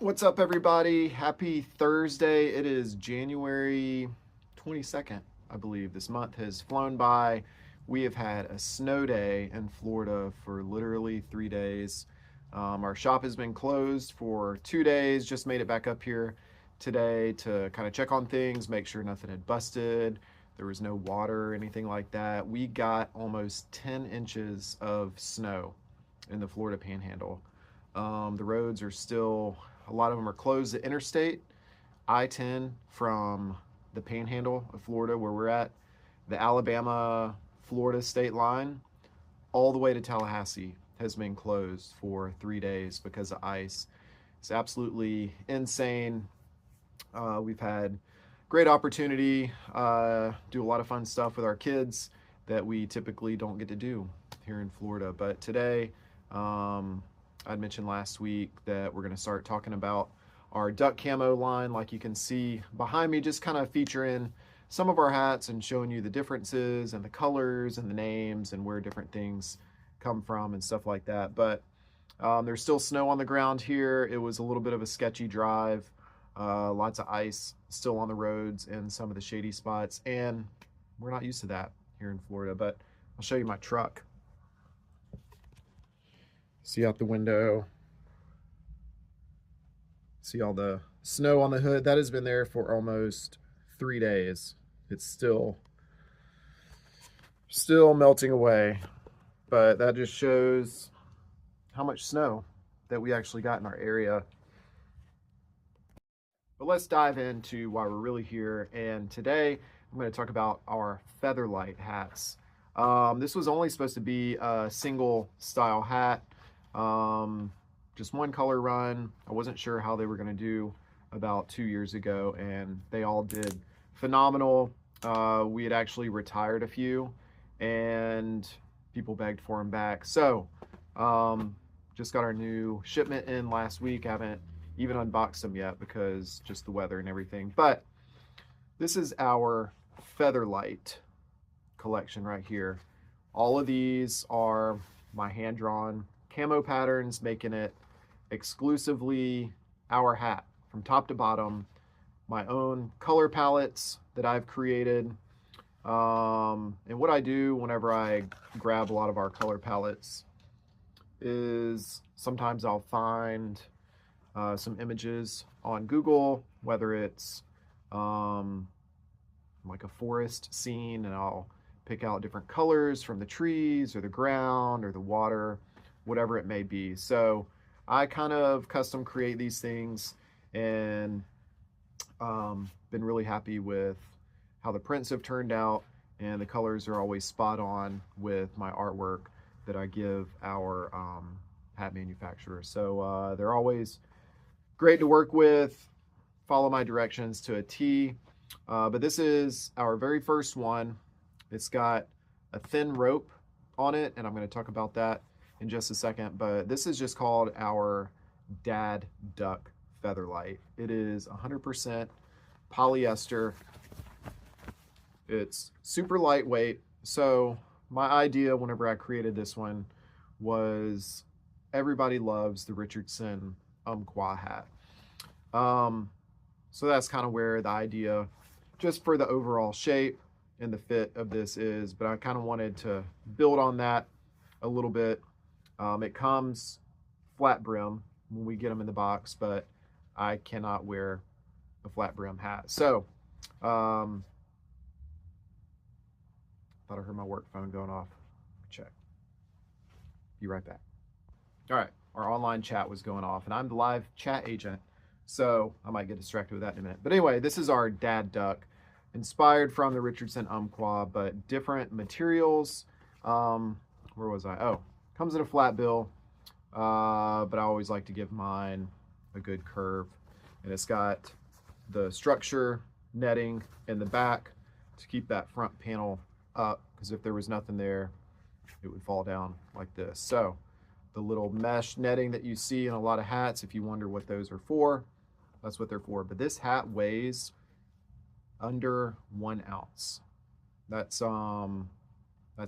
What's up, everybody? Happy Thursday. It is January 22nd, I believe. This month has flown by. We have had a snow day in Florida for literally 3 days. Our shop has been closed for 2 days, just made it back up here today to kind of check on things, make sure nothing had busted. There was no water or anything like that. We got almost 10 inches of snow in the Florida Panhandle. The roads are still, a lot of them are closed. The interstate, I-10 from the Panhandle of Florida, where we're at, the Alabama-Florida state line, all the way to Tallahassee has been closed for 3 days because of ice. It's absolutely insane. We've had great opportunity, do a lot of fun stuff with our kids that we typically don't get to do here in Florida. But today, I'd mentioned last week that we're going to start talking about our duck camo line. Like you can see behind me, just kind of featuring some of our hats and showing you the differences and the colors and the names and where different things come from and stuff like that. But there's still snow on the ground here. It was a little bit of a sketchy drive. Lots of ice still on the roads and some of the shady spots, and we're not used to that here in Florida. But I'll show you my truck. See out the window. See all the snow on the hood. That has been there for almost 3 days. It's still melting away, but that just shows how much snow that we actually got in our area. But let's dive into why we're really here. And today I'm going to talk about our Featherlight hats. This was only supposed to be a single style hat, just one color run. I wasn't sure how they were going to do about 2 years ago, and they all did phenomenal. We had actually retired a few, and people begged for them back. So just got our new shipment in last week. I haven't even unboxed them yet because just the weather and everything. But this is our Featherlight collection right here. All of these are my hand-drawn camo patterns, making it exclusively our hat from top to bottom. My own color palettes that I've created. And what I do whenever I grab a lot of our color palettes is sometimes I'll find some images on Google, whether it's like a forest scene, and I'll pick out different colors from the trees or the ground or the water, whatever it may be. So I kind of custom create these things, and been really happy with how the prints have turned out, and the colors are always spot on with my artwork that I give our hat manufacturer. So they're always great to work with, follow my directions to a T. But this is our very first one. It's got a thin rope on it, and I'm going to talk about that in just a second. But this is just called our Dad Duck Featherlight. It is 100% polyester. It's super lightweight. So my idea whenever I created this one was everybody loves the Richardson Umpqua hat. So that's kind of where the idea, just for the overall shape and the fit of this is, but I kind of wanted to build on that a little bit. It comes flat brim when we get them in the box, but I cannot wear a flat brim hat. So, thought I heard my work phone going off. Check. Be right back. All right, our online chat was going off, and I'm the live chat agent, so I might get distracted with that in a minute. But anyway, this is our Dad Duck, inspired from the Richardson Umpqua, but different materials. Where was I? Oh, comes in a flat bill, but I always like to give mine a good curve. And it's got the structure netting in the back to keep that front panel up, because if there was nothing there, it would fall down like this. So the little mesh netting that you see in a lot of hats, if you wonder what those are for, that's what they're for. But this hat weighs under 1 ounce. That's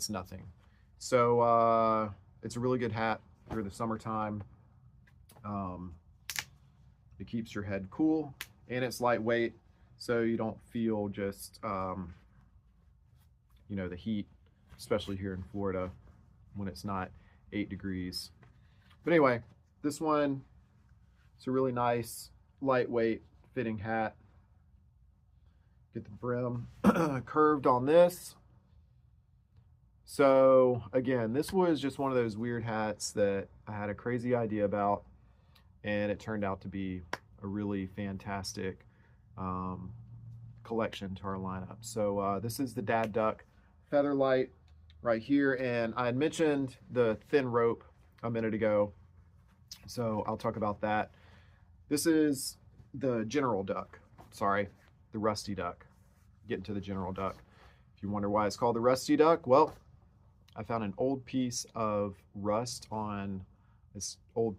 nothing. So it's a really good hat through the summertime. It keeps your head cool, and it's lightweight, so you don't feel just, you know, the heat, especially here in Florida when it's not 8 degrees. But anyway, this one, it's a really nice, lightweight fitting hat. Get the brim curved on this. So again, this was just one of those weird hats that I had a crazy idea about, and it turned out to be a really fantastic collection to our lineup. So this is the Dad Duck Featherlight right here, and I had mentioned the thin rope a minute ago, so I'll talk about that. This is the General Duck, sorry, the Rusty Duck. Getting to the General Duck. If you wonder why it's called the Rusty Duck, well, I found an old piece of rust on this old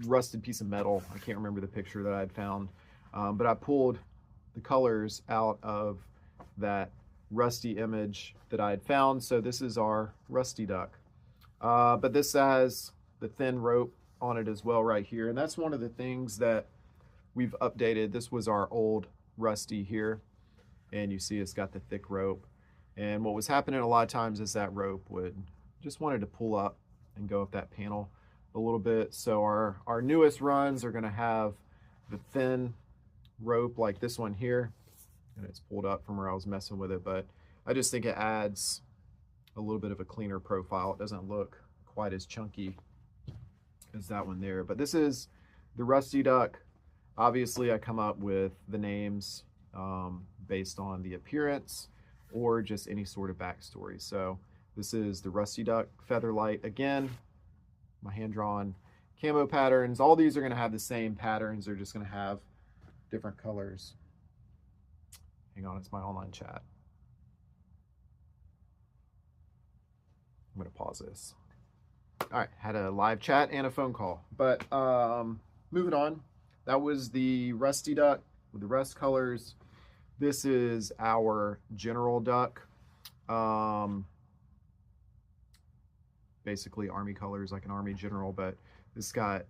rusted piece of metal. I can't remember the picture that I'd found, but I pulled the colors out of that rusty image that I had found. So this is our Rusty Duck. But this has the thin rope on it as well right here. And that's one of the things that we've updated. This was our old Rusty here. And you see it's got the thick rope. And what was happening a lot of times is that rope would just wanted to pull up and go up that panel a little bit. So our newest runs are going to have the thin rope like this one here, and it's pulled up from where I was messing with it, but I just think it adds a little bit of a cleaner profile. It doesn't look quite as chunky as that one there. But this is the Rusty Duck. Obviously I come up with the names based on the appearance or just any sort of backstory. So this is the Rusty Duck Featherlight. Again, my hand-drawn camo patterns. All these are going to have the same patterns. They're just going to have different colors. Hang on, it's my online chat. I'm going to pause this. All right, had a live chat and a phone call. But moving on, that was the Rusty Duck with the rust colors. This is our General Duck. Basically Army colors, like an Army General, but it's got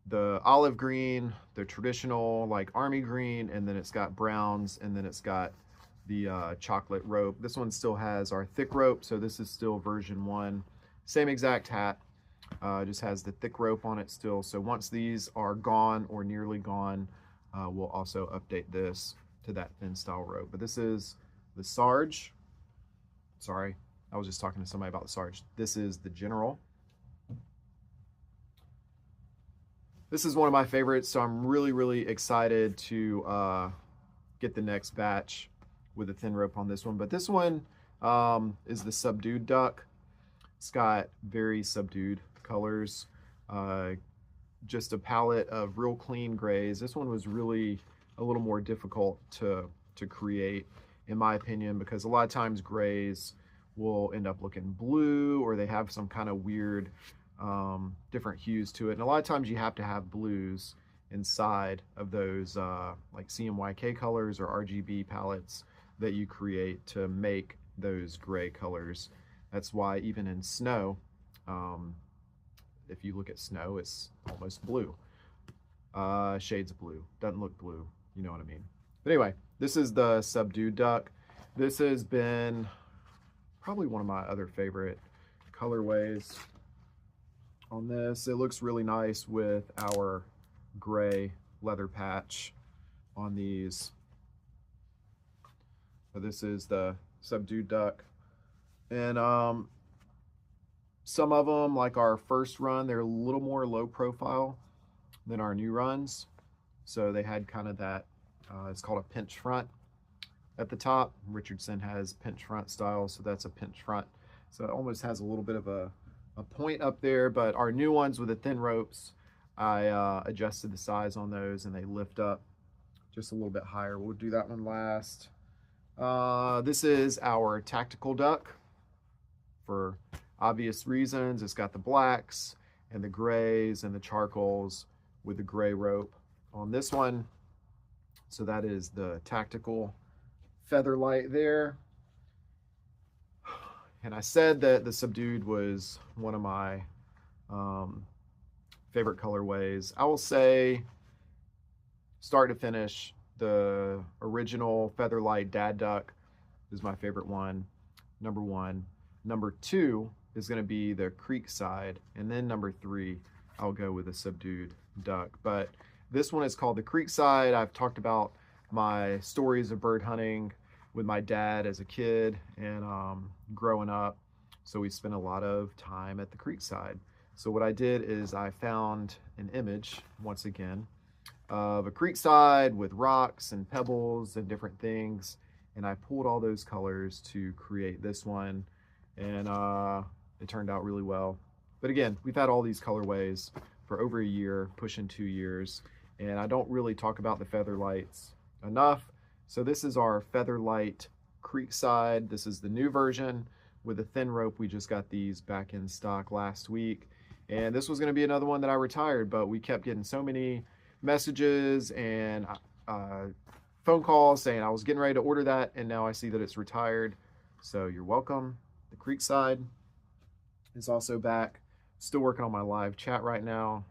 the olive green, the traditional like Army green, and then it's got browns, and then it's got the chocolate rope. This one still has our thick rope, so this is still version 1. Same exact hat, just has the thick rope on it still. So once these are gone or nearly gone, we'll also update this to that thin style rope. But this is the Sarge. Sorry, I was just talking to somebody about the Sarge. This is the General. This is one of my favorites, so I'm really excited to get the next batch with a thin rope on this one. But this one is the Subdued Duck. It's got very subdued colors, just a palette of real clean grays. This one was really a little more difficult to create, in my opinion, because a lot of times grays will end up looking blue, or they have some kind of weird different hues to it. And a lot of times you have to have blues inside of those like CMYK colors or RGB palettes that you create to make those gray colors. That's why even in snow, if you look at snow, it's almost blue. Shades of blue. Doesn't look blue, you know what I mean. But anyway, this is the Subdued Duck. This has been probably one of my other favorite colorways on this. It looks really nice with our gray leather patch on these. So this is the Subdued Duck. And some of them, like our first run, they're a little more low profile than our new runs. So they had kind of that, it's called a pinch front at the top. Richardson has pinch front style, so that's a pinch front. So it almost has a little bit of a point up there, but our new ones with the thin ropes, I adjusted the size on those and they lift up just a little bit higher. We'll do that one last. This is our Tactical Duck for obvious reasons. It's got the blacks and the grays and the charcoals with the gray rope on this one. So that is the Tactical Featherlight there. And I said that the Subdued was one of my favorite colorways. I will say start to finish. The original Featherlight Dad Duck is my favorite one, number one. Number two is going to be the Creekside, and then number three, I'll go with a subdued duck. But this one is called the Creekside. I've talked about my stories of bird hunting with my dad as a kid and growing up. So we spent a lot of time at the Creekside. So what I did is I found an image, once again, of a creekside with rocks and pebbles and different things. And I pulled all those colors to create this one. And it turned out really well. But again, we've had all these colorways for over a year, pushing 2 years. And I don't really talk about the Featherlights enough. So this is our Featherlight Creekside. This is the new version with a thin rope. We just got these back in stock last week. And this was going to be another one that I retired, but we kept getting so many messages and phone calls saying I was getting ready to order that, and now I see that it's retired. So you're welcome. The Creekside is also back. Still working on my live chat right now.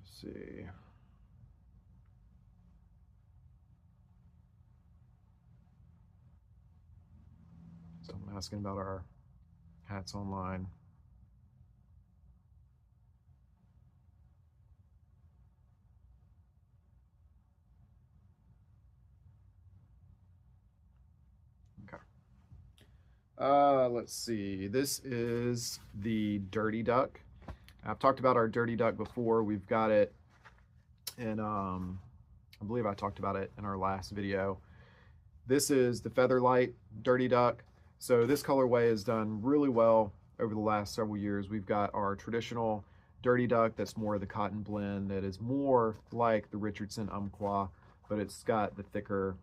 Let's see. So I'm asking about our hats online. Okay. Let's see. This is the Dirty Duck. I've talked about our Dirty Duck before. We've got it in, I believe I talked about it in our last video. This is the Featherlight Dirty Duck. So this colorway has done really well over the last several years. We've got our traditional Dirty Duck that's more of the cotton blend that is more like the Richardson Umpqua, but it's got the thicker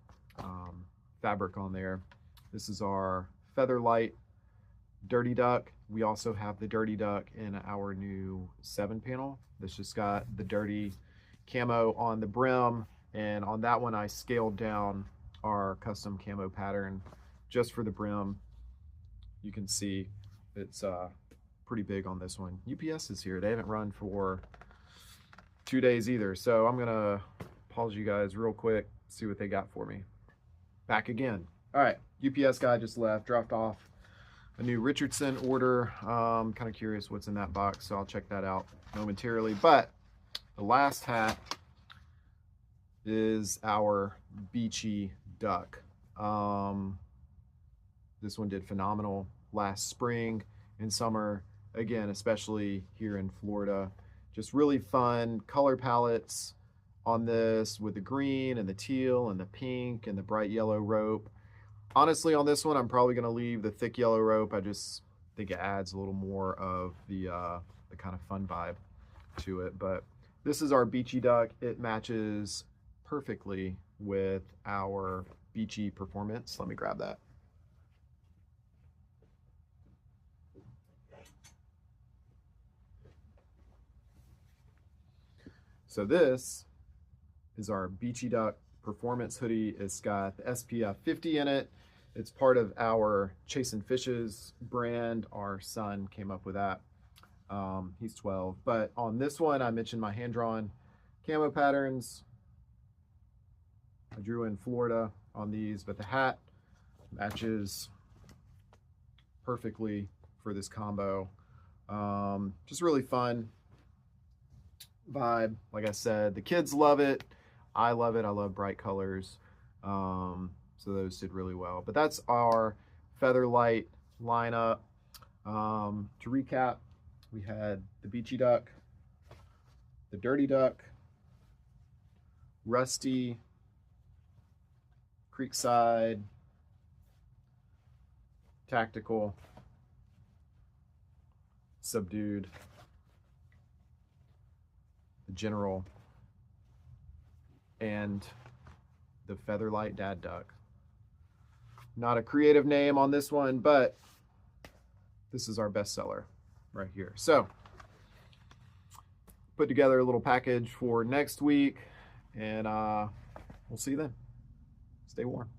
fabric on there. This is our Featherlight Dirty Duck. We also have the Dirty Duck in our new 7-panel. That's just got the dirty camo on the brim, and on that one I scaled down our custom camo pattern just for the brim. You can see it's pretty big on this one. UPS is here. They haven't run for 2 days either, so I'm gonna pause you guys real quick, see what they got for me. Back again. All right, UPS guy just left, dropped off a new Richardson order. Kind of curious what's in that box, so I'll check that out momentarily. But the last hat is our Beachy duck. This one did phenomenal last spring and summer, again, especially here in Florida. Just really fun color palettes on this with the green and the teal and the pink and the bright yellow rope. Honestly, on this one, I'm probably going to leave the thick yellow rope. I just think it adds a little more of the kind of fun vibe to it. But this is our Beachy duck. It matches perfectly with our Beachy Performance. Let me grab that. So this is our Beachy Duck Performance hoodie. It's got the SPF 50 in it. It's part of our Chasing Fishes brand. Our son came up with that. He's 12. But on this one, I mentioned my hand-drawn camo patterns. I drew in Florida on these, but the hat matches perfectly for this combo. Just really fun vibe. Like I said, the kids love it. I love it. I love bright colors. So those did really well. But that's our Featherlight lineup. To recap, we had the Beachy Duck, the Dirty Duck, Rusty, Creekside, Tactical, Subdued, the General, and the Featherlight Dad Duck. Not a creative name on this one, but this is our bestseller right here. So, put together a little package for next week, and we'll see you then. Stay warm.